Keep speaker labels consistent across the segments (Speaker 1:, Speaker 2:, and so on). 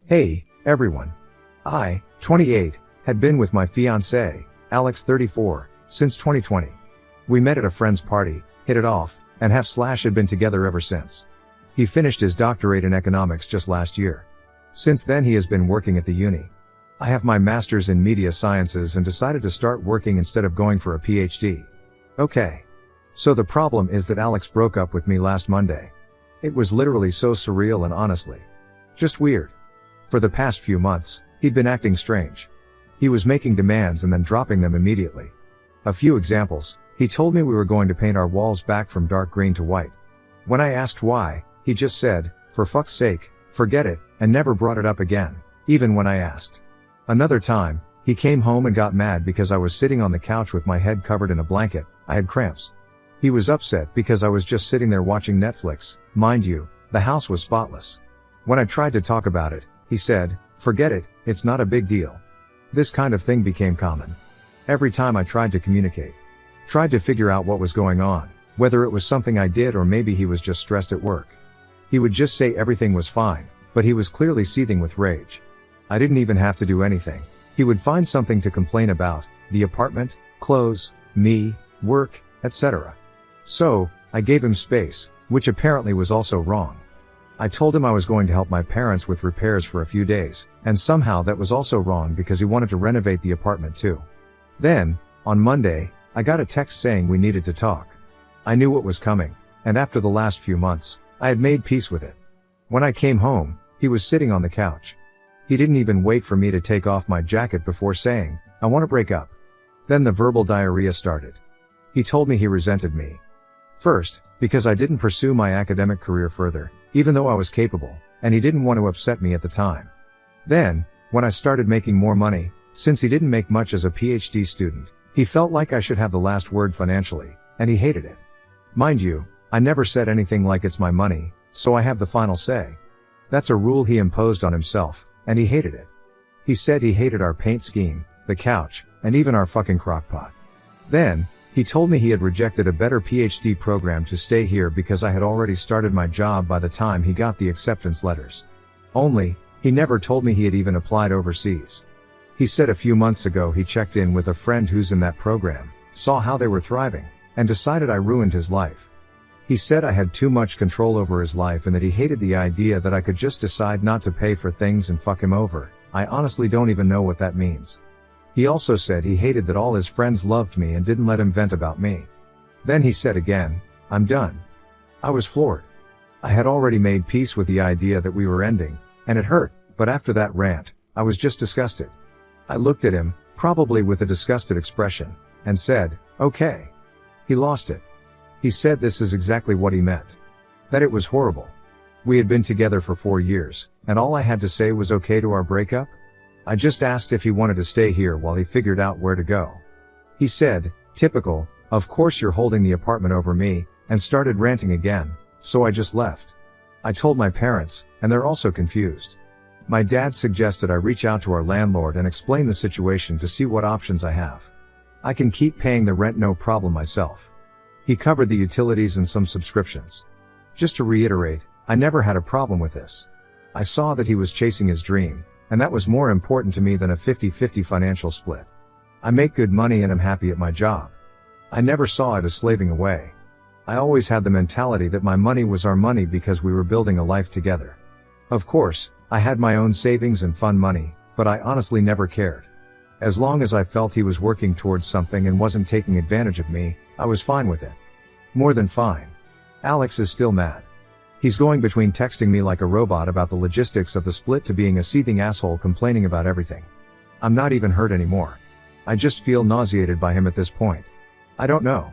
Speaker 1: Hey, everyone. I, 28, had been with my fiancé, Alex 34, since 2020. We met at a friend's party, hit it off, and had been together ever since. He finished his doctorate in economics just last year. Since then he has been working at the uni. I have my master's in media sciences and decided to start working instead of going for a PhD. Okay. So the problem is that Alex broke up with me last Monday. It was literally so surreal and honestly just weird. For the past few months, he'd been acting strange. He was making demands and then dropping them immediately. A few examples: he told me we were going to paint our walls back from dark green to white. When I asked why, he just said, "For fuck's sake, forget it," and never brought it up again, even when I asked. Another time, he came home and got mad because I was sitting on the couch with my head covered in a blanket. I had cramps. He was upset because I was just sitting there watching Netflix. Mind you, the house was spotless. When I tried to talk about it, he said, "Forget it, it's not a big deal." This kind of thing became common. Every time I tried to communicate, tried to figure out what was going on, whether it was something I did or maybe he was just stressed at work, he would just say everything was fine, but he was clearly seething with rage. I didn't even have to do anything. He would find something to complain about: the apartment, clothes, me, work, etc. So, I gave him space, which apparently was also wrong. I told him I was going to help my parents with repairs for a few days, and somehow that was also wrong because he wanted to renovate the apartment too. Then, on Monday, I got a text saying we needed to talk. I knew what was coming, and after the last few months, I had made peace with it. When I came home, he was sitting on the couch. He didn't even wait for me to take off my jacket before saying, "I want to break up." Then the verbal diarrhea started. He told me he resented me. First, because I didn't pursue my academic career further, even though I was capable, and he didn't want to upset me at the time. Then, when I started making more money, since he didn't make much as a PhD student, he felt like I should have the last word financially, and he hated it. Mind you, I never said anything like "it's my money, so I have the final say." That's a rule he imposed on himself, and he hated it. He said he hated our paint scheme, the couch, and even our fucking crockpot. Then, he told me he had rejected a better PhD program to stay here because I had already started my job by the time he got the acceptance letters. Only, he never told me he had even applied overseas. He said a few months ago he checked in with a friend who's in that program, saw how they were thriving, and decided I ruined his life. He said I had too much control over his life and that he hated the idea that I could just decide not to pay for things and fuck him over. I honestly don't even know what that means. He also said he hated that all his friends loved me and didn't let him vent about me. Then he said again, "I'm done." I was floored. I had already made peace with the idea that we were ending, and it hurt, but after that rant, I was just disgusted. I looked at him, probably with a disgusted expression, and said, "Okay." He lost it. He said this is exactly what he meant. That it was horrible. We had been together for 4 years, and all I had to say was okay to our breakup? I just asked if he wanted to stay here while he figured out where to go. He said, "Typical, of course you're holding the apartment over me," and started ranting again, so I just left. I told my parents, and they're also confused. My dad suggested I reach out to our landlord and explain the situation to see what options I have. I can keep paying the rent no problem myself. He covered the utilities and some subscriptions. Just to reiterate, I never had a problem with this. I saw that he was chasing his dream, and that was more important to me than a 50-50 financial split. I make good money and am happy at my job. I never saw it as slaving away. I always had the mentality that my money was our money because we were building a life together. Of course, I had my own savings and fun money, but I honestly never cared. As long as I felt he was working towards something and wasn't taking advantage of me, I was fine with it. More than fine. Alex is still mad. He's going between texting me like a robot about the logistics of the split to being a seething asshole complaining about everything. I'm not even hurt anymore. I just feel nauseated by him at this point. I don't know.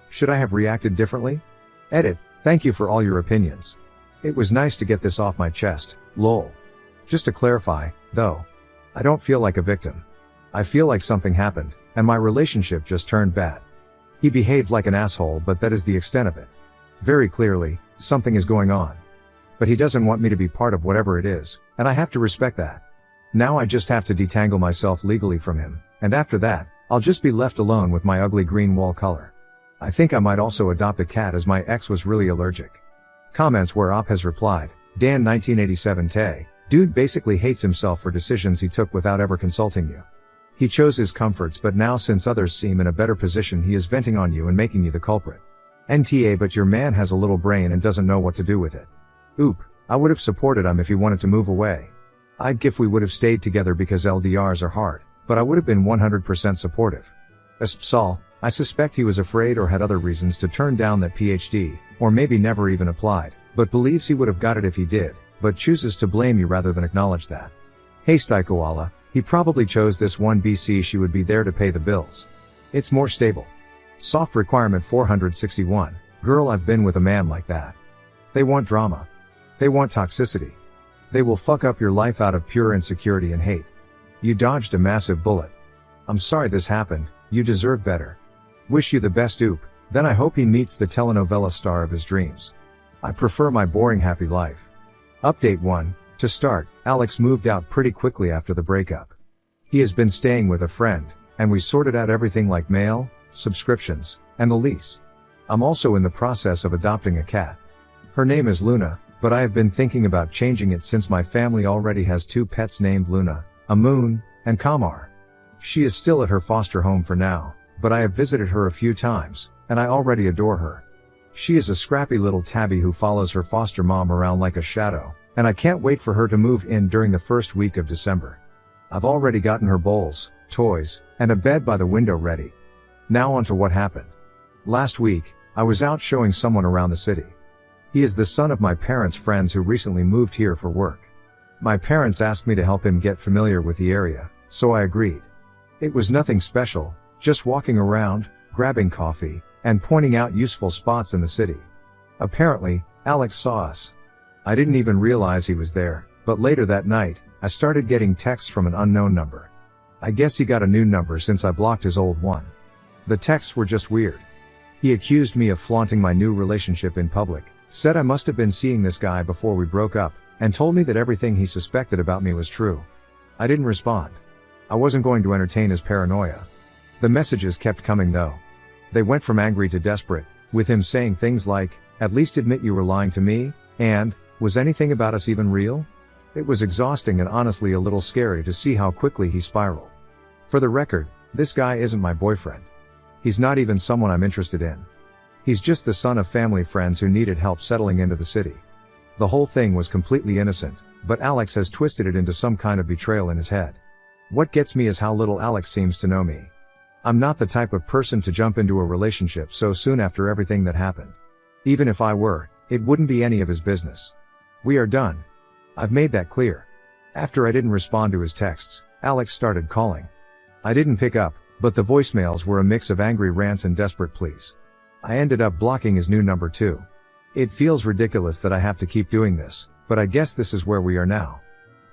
Speaker 1: Should I have reacted differently? Edit. Thank you for all your opinions. It was nice to get this off my chest, lol. Just to clarify, though, I don't feel like a victim. I feel like something happened, and my relationship just turned bad. He behaved like an asshole, but that is the extent of it. Very clearly, something is going on. But he doesn't want me to be part of whatever it is, and I have to respect that. Now I just have to detangle myself legally from him, and after that, I'll just be left alone with my ugly green wall color. I think I might also adopt a cat as my ex was really allergic. Comments where Op has replied, Dan 1987 Tay, Dude basically hates himself for decisions he took without ever consulting you. He chose his comforts, but now since others seem in a better position, he is venting on you and making you the culprit. NTA, but your man has a little brain and doesn't know what to do with it. Oop, I would have supported him if he wanted to move away. I'd give we would have stayed together because LDRs are hard, but I would have been 100% supportive. Sol, I suspect he was afraid or had other reasons to turn down that PhD, or maybe never even applied, but believes he would have got it if he did, but chooses to blame you rather than acknowledge that. Hey Koala, he probably chose this one BC she would be there to pay the bills. It's more stable. Soft requirement 461, girl, I've been with a man like that. They want drama. They want toxicity. They will fuck up your life out of pure insecurity and hate. You dodged a massive bullet. I'm sorry this happened, you deserve better. Wish you the best, oop, then I hope he meets the telenovela star of his dreams. I prefer my boring happy life. Update 1, to start, Alex moved out pretty quickly after the breakup. He has been staying with a friend, and we sorted out everything like mail, subscriptions, and the lease. I'm also in the process of adopting a cat. Her name is Luna, but I have been thinking about changing it since my family already has 2 pets named Luna, a moon, and Kamar. She is still at her foster home for now, but I have visited her a few times, and I already adore her. She is a scrappy little tabby who follows her foster mom around like a shadow, and I can't wait for her to move in during the first week of December. I've already gotten her bowls, toys, and a bed by the window ready. Now on to what happened. Last week, I was out showing someone around the city. He is the son of my parents' friends who recently moved here for work. My parents asked me to help him get familiar with the area, so I agreed. It was nothing special, just walking around, grabbing coffee, and pointing out useful spots in the city. Apparently, Alex saw us. I didn't even realize he was there, but later that night, I started getting texts from an unknown number. I guess he got a new number since I blocked his old one. The texts were just weird. He accused me of flaunting my new relationship in public, said I must have been seeing this guy before we broke up, and told me that everything he suspected about me was true. I didn't respond. I wasn't going to entertain his paranoia. The messages kept coming though. They went from angry to desperate, with him saying things like, "At least admit you were lying to me," and, "Was anything about us even real?" It was exhausting and honestly a little scary to see how quickly he spiraled. For the record, this guy isn't my boyfriend. He's not even someone I'm interested in. He's just the son of family friends who needed help settling into the city. The whole thing was completely innocent, but Alex has twisted it into some kind of betrayal in his head. What gets me is how little Alex seems to know me. I'm not the type of person to jump into a relationship so soon after everything that happened. Even if I were, it wouldn't be any of his business. We are done. I've made that clear. After I didn't respond to his texts, Alex started calling. I didn't pick up, but the voicemails were a mix of angry rants and desperate pleas. I ended up blocking his new number too. It feels ridiculous that I have to keep doing this, but I guess this is where we are now.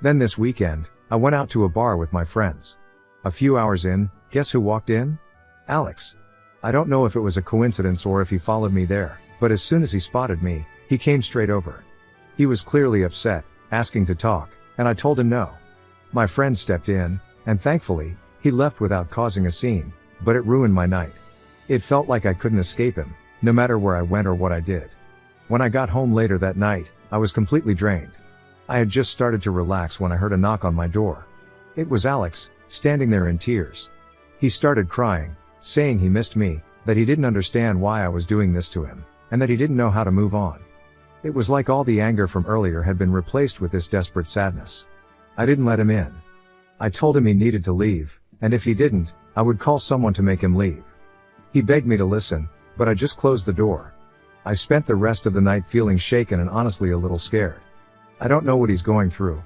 Speaker 1: Then this weekend, I went out to a bar with my friends. A few hours in, guess who walked in? Alex. I don't know if it was a coincidence or if he followed me there, but as soon as he spotted me, he came straight over. He was clearly upset, asking to talk, and I told him no. My friend stepped in, and thankfully, he left without causing a scene, but it ruined my night. It felt like I couldn't escape him, no matter where I went or what I did. When I got home later that night, I was completely drained. I had just started to relax when I heard a knock on my door. It was Alex, standing there in tears. He started crying, saying he missed me, that he didn't understand why I was doing this to him, and that he didn't know how to move on. It was like all the anger from earlier had been replaced with this desperate sadness. I didn't let him in. I told him he needed to leave, and if he didn't, I would call someone to make him leave. He begged me to listen, but I just closed the door. I spent the rest of the night feeling shaken and honestly a little scared. I don't know what he's going through.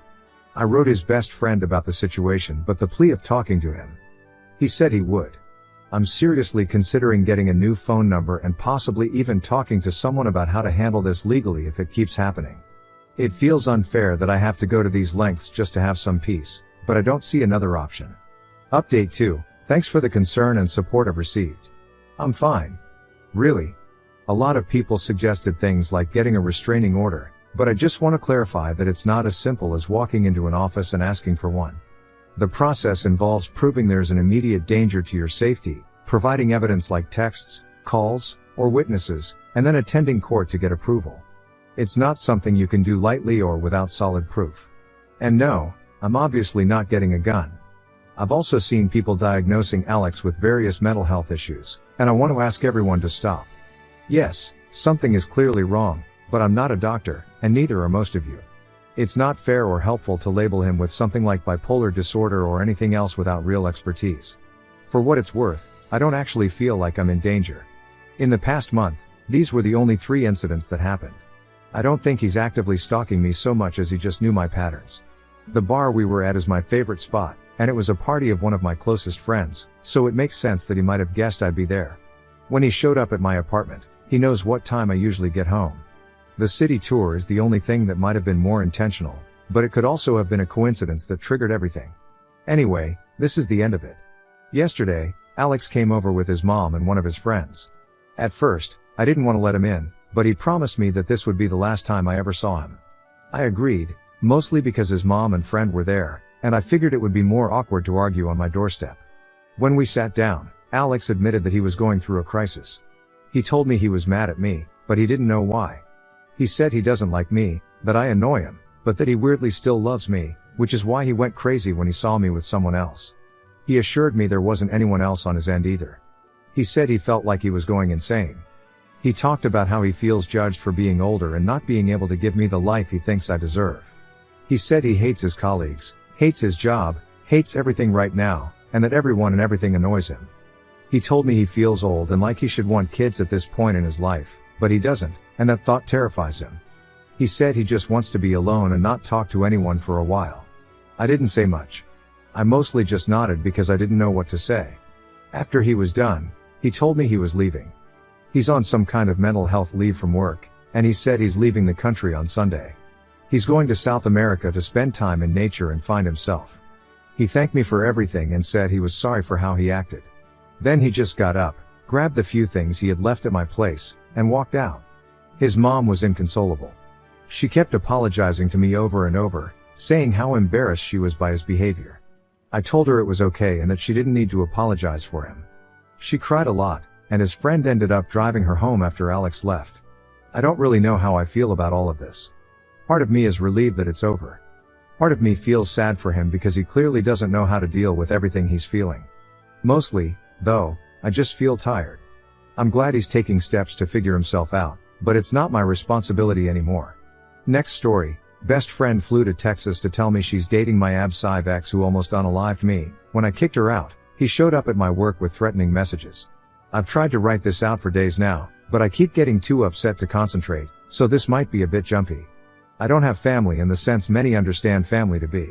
Speaker 1: I wrote his best friend about the situation but the plea of talking to him. He said he would. I'm seriously considering getting a new phone number and possibly even talking to someone about how to handle this legally if it keeps happening. It feels unfair that I have to go to these lengths just to have some peace, but I don't see another option. Update 2, thanks for the concern and support I've received. I'm fine. Really. A lot of people suggested things like getting a restraining order, but I just want to clarify that it's not as simple as walking into an office and asking for one. The process involves proving there's an immediate danger to your safety, providing evidence like texts, calls, or witnesses, and then attending court to get approval. It's not something you can do lightly or without solid proof. And no, I'm obviously not getting a gun. I've also seen people diagnosing Alex with various mental health issues, and I want to ask everyone to stop. Yes, something is clearly wrong, but I'm not a doctor, and neither are most of you. It's not fair or helpful to label him with something like bipolar disorder or anything else without real expertise. For what it's worth, I don't actually feel like I'm in danger. In the past month, these were the only 3 incidents that happened. I don't think he's actively stalking me so much as he just knew my patterns. The bar we were at is my favorite spot, and it was a party of one of my closest friends, so it makes sense that he might have guessed I'd be there. When he showed up at my apartment, he knows what time I usually get home. The city tour is the only thing that might have been more intentional, but it could also have been a coincidence that triggered everything. Anyway, this is the end of it. Yesterday, Alex came over with his mom and one of his friends. At first, I didn't want to let him in, but he promised me that this would be the last time I ever saw him. I agreed, mostly because his mom and friend were there, and I figured it would be more awkward to argue on my doorstep. When we sat down, Alex admitted that he was going through a crisis. He told me he was mad at me, but he didn't know why. He said he doesn't like me, that I annoy him, but that he weirdly still loves me, which is why he went crazy when he saw me with someone else. He assured me there wasn't anyone else on his end either. He said he felt like he was going insane. He talked about how he feels judged for being older and not being able to give me the life he thinks I deserve. He said he hates his colleagues, hates his job, hates everything right now, and that everyone and everything annoys him. He told me he feels old and like he should want kids at this point in his life, but he doesn't, and that thought terrifies him. He said he just wants to be alone and not talk to anyone for a while. I didn't say much. I mostly just nodded because I didn't know what to say. After he was done, he told me he was leaving. He's on some kind of mental health leave from work, and he said he's leaving the country on Sunday. He's going to South America to spend time in nature and find himself. He thanked me for everything and said he was sorry for how he acted. Then he just got up, grabbed the few things he had left at my place, and walked out. His mom was inconsolable. She kept apologizing to me over and over, saying how embarrassed she was by his behavior. I told her it was okay and that she didn't need to apologize for him. She cried a lot, and his friend ended up driving her home after Alex left. I don't really know how I feel about all of this. Part of me is relieved that it's over. Part of me feels sad for him because he clearly doesn't know how to deal with everything he's feeling. Mostly, though, I just feel tired. I'm glad he's taking steps to figure himself out, but it's not my responsibility anymore. Next story. Best friend flew to Texas to tell me she's dating my abscive ex who almost unalived me. When I kicked her out, he showed up at my work with threatening messages. I've tried to write this out for days now, but I keep getting too upset to concentrate, so this might be a bit jumpy. I don't have family in the sense many understand family to be.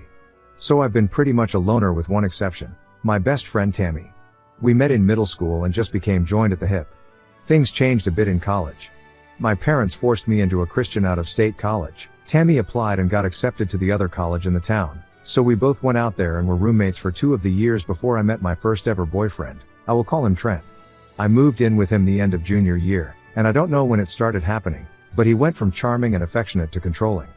Speaker 1: So I've been pretty much a loner with one exception, my best friend Tammy. We met in middle school and just became joined at the hip. Things changed a bit in college. My parents forced me into a Christian out-of-state college. Tammy applied and got accepted to the other college in the town, so we both went out there and were roommates for 2 of the years before I met my first ever boyfriend. I will call him Trent. I moved in with him the end of junior year, and I don't know when it started happening, but he went from charming and affectionate to controlling.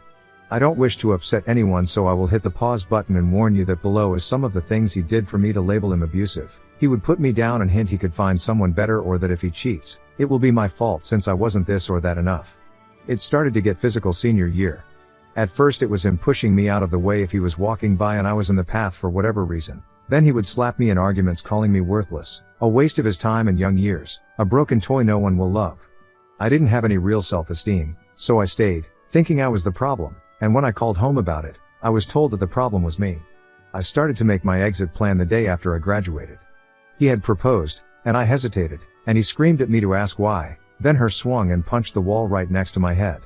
Speaker 1: I don't wish to upset anyone, so I will hit the pause button and warn you that below is some of the things he did for me to label him abusive. He would put me down and hint he could find someone better, or that if he cheats, it will be my fault since I wasn't this or that enough. It started to get physical senior year. At first it was him pushing me out of the way if he was walking by and I was in the path for whatever reason. Then he would slap me in arguments, calling me worthless, a waste of his time and young years, a broken toy no one will love. I didn't have any real self-esteem, so I stayed, thinking I was the problem, and when I called home about it, I was told that the problem was me. I started to make my exit plan the day after I graduated. He had proposed, and I hesitated, and he screamed at me to ask why, then her swung and punched the wall right next to my head.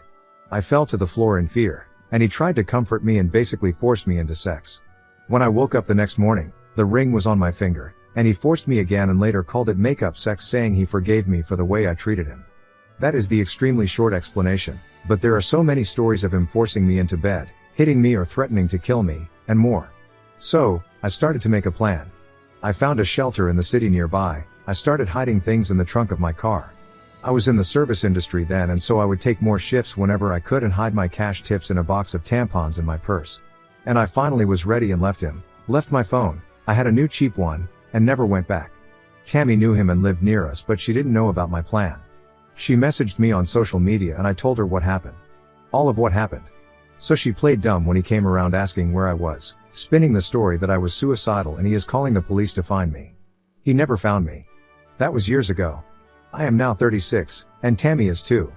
Speaker 1: I fell to the floor in fear, and he tried to comfort me and basically forced me into sex. When I woke up the next morning, the ring was on my finger, and he forced me again and later called it make-up sex, saying he forgave me for the way I treated him. That is the extremely short explanation, but there are so many stories of him forcing me into bed, hitting me or threatening to kill me, and more. So, I started to make a plan. I found a shelter in the city nearby. I started hiding things in the trunk of my car. I was in the service industry then, and so I would take more shifts whenever I could and hide my cash tips in a box of tampons in my purse. And I finally was ready and left him, left my phone. I had a new cheap one, and never went back. Tammy knew him and lived near us, but she didn't know about my plan. She messaged me on social media and I told her what happened. All of what happened. So she played dumb when he came around asking where I was, spinning the story that I was suicidal and he is calling the police to find me. He never found me. That was years ago. I am now 36, and Tammy is too.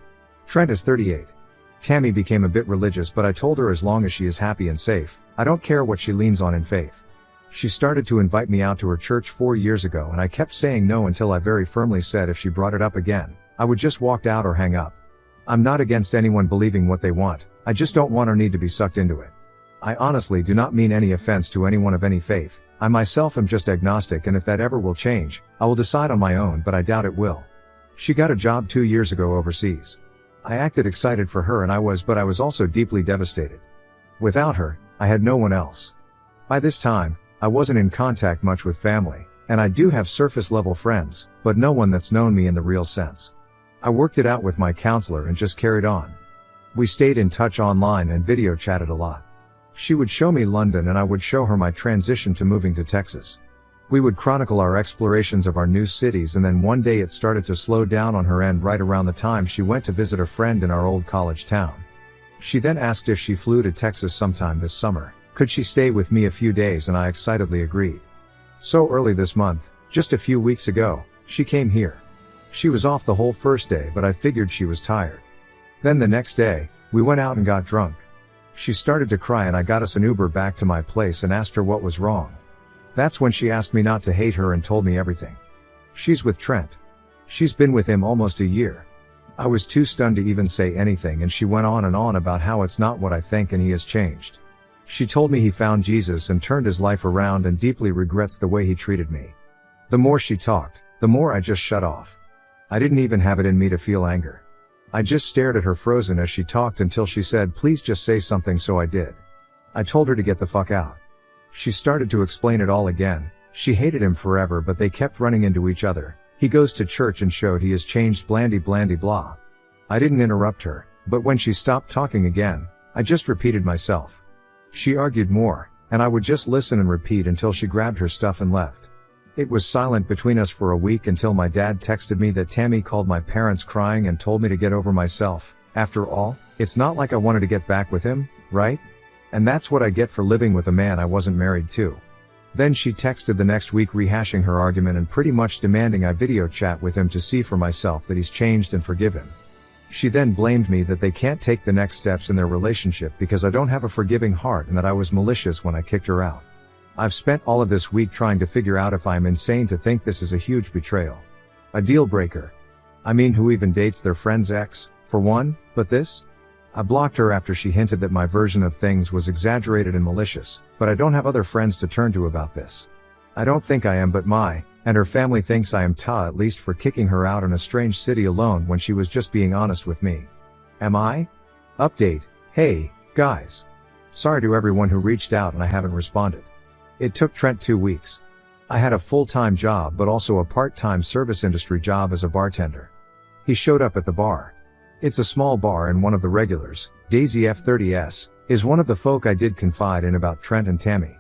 Speaker 1: Trent is 38. Tammy became a bit religious, but I told her as long as she is happy and safe, I don't care what she leans on in faith. She started to invite me out to her church 4 years ago and I kept saying no until I very firmly said if she brought it up again, I would just walk out or hang up. I'm not against anyone believing what they want, I just don't want or need to be sucked into it. I honestly do not mean any offense to anyone of any faith, I myself am just agnostic, and if that ever will change, I will decide on my own, but I doubt it will. She got a job 2 years ago overseas. I acted excited for her but I was also deeply devastated. Without her, I had no one else. By this time, I wasn't in contact much with family, and I do have surface level friends, but no one that's known me in the real sense. I worked it out with my counselor and just carried on. We stayed in touch online and video chatted a lot. She would show me London and I would show her my transition to moving to Texas. We would chronicle our explorations of our new cities, and then one day it started to slow down on her end right around the time she went to visit a friend in our old college town. She then asked if she flew to Texas sometime this summer, could she stay with me a few days, and I excitedly agreed. So early this month, just a few weeks ago, she came here. She was off the whole first day, but I figured she was tired. Then the next day, we went out and got drunk. She started to cry and I got us an Uber back to my place and asked her what was wrong. That's when she asked me not to hate her and told me everything. She's with Trent. She's been with him almost a year. I was too stunned to even say anything, and she went on and on about how it's not what I think and he has changed. She told me he found Jesus and turned his life around and deeply regrets the way he treated me. The more she talked, the more I just shut off. I didn't even have it in me to feel anger. I just stared at her frozen as she talked until she said, "Please just say something," so I did. I told her to get the fuck out. She started to explain it all again. She hated him forever, but they kept running into each other. He goes to church and showed he has changed blandy blah. I didn't interrupt her, but when she stopped talking again, I just repeated myself. She argued more, and I would just listen and repeat until she grabbed her stuff and left. It was silent between us for a week until my dad texted me that Tammy called my parents crying and told me to get over myself. After all, it's not like I wanted to get back with him, right? And that's what I get for living with a man I wasn't married to. Then she texted the next week rehashing her argument and pretty much demanding I video chat with him to see for myself that he's changed and forgive him. She then blamed me that they can't take the next steps in their relationship because I don't have a forgiving heart and that I was malicious when I kicked her out. I've spent all of this week trying to figure out if I'm insane to think this is a huge betrayal. A deal breaker. I mean, who even dates their friend's ex, for one, but this? I blocked her after she hinted that my version of things was exaggerated and malicious, but I don't have other friends to turn to about this. I don't think I am, but and her family thinks I am at least for kicking her out in a strange city alone when she was just being honest with me. Am I? Update. Hey, guys. Sorry to everyone who reached out and I haven't responded. It took Trent 2 weeks. I had a full-time job but also a part-time service industry job as a bartender. He showed up at the bar. It's a small bar and one of the regulars, Daisy F30S, is one of the folk I did confide in about Trent and Tammy.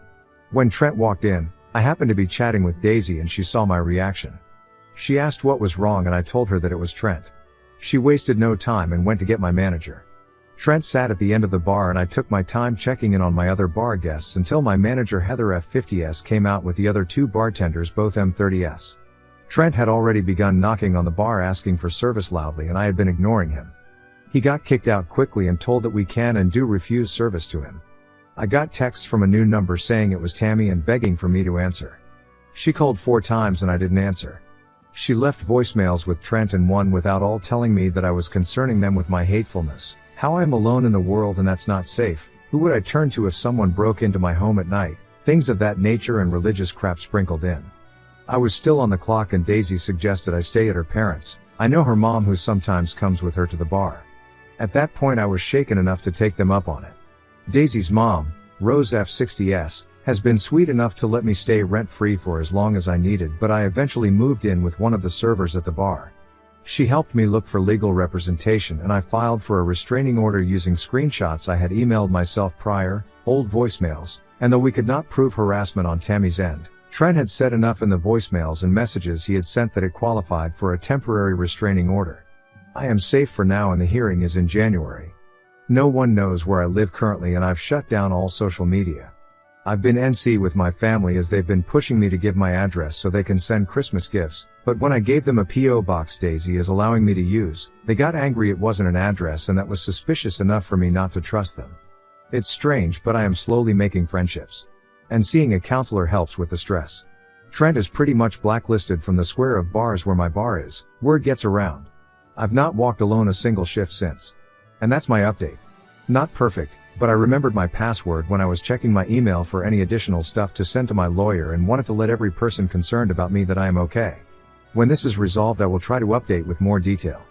Speaker 1: When Trent walked in, I happened to be chatting with Daisy and she saw my reaction. She asked what was wrong and I told her that it was Trent. She wasted no time and went to get my manager. Trent sat at the end of the bar and I took my time checking in on my other bar guests until my manager Heather F50S came out with the other 2 bartenders, both M30S. Trent had already begun knocking on the bar asking for service loudly and I had been ignoring him. He got kicked out quickly and told that we can and do refuse service to him. I got texts from a new number saying it was Tammy and begging for me to answer. She called 4 times and I didn't answer. She left voicemails with Trent and one without all telling me that I was concerning them with my hatefulness. How I am alone in the world and that's not safe. Who would I turn to if someone broke into my home at night? Things of that nature and religious crap sprinkled in. I was still on the clock and Daisy suggested I stay at her parents'. I know her mom who sometimes comes with her to the bar. At that point I was shaken enough to take them up on it. Daisy's mom, Rose F60S, has been sweet enough to let me stay rent-free for as long as I needed, but I eventually moved in with one of the servers at the bar. She helped me look for legal representation and I filed for a restraining order using screenshots I had emailed myself prior, old voicemails, and though we could not prove harassment on Tammy's end, Trent had said enough in the voicemails and messages he had sent that it qualified for a temporary restraining order. I am safe for now and the hearing is in January. No one knows where I live currently and I've shut down all social media. I've been NC with my family as they've been pushing me to give my address so they can send Christmas gifts, but when I gave them a P.O. box Daisy is allowing me to use, they got angry it wasn't an address and that was suspicious enough for me not to trust them. It's strange, but I am slowly making friendships. And seeing a counselor helps with the stress. Trent is pretty much blacklisted from the square of bars where my bar is. Word gets around. I've not walked alone a single shift since. And that's my update. Not perfect, but I remembered my password when I was checking my email for any additional stuff to send to my lawyer and wanted to let every person concerned about me that I am okay. When this is resolved, I will try to update with more detail.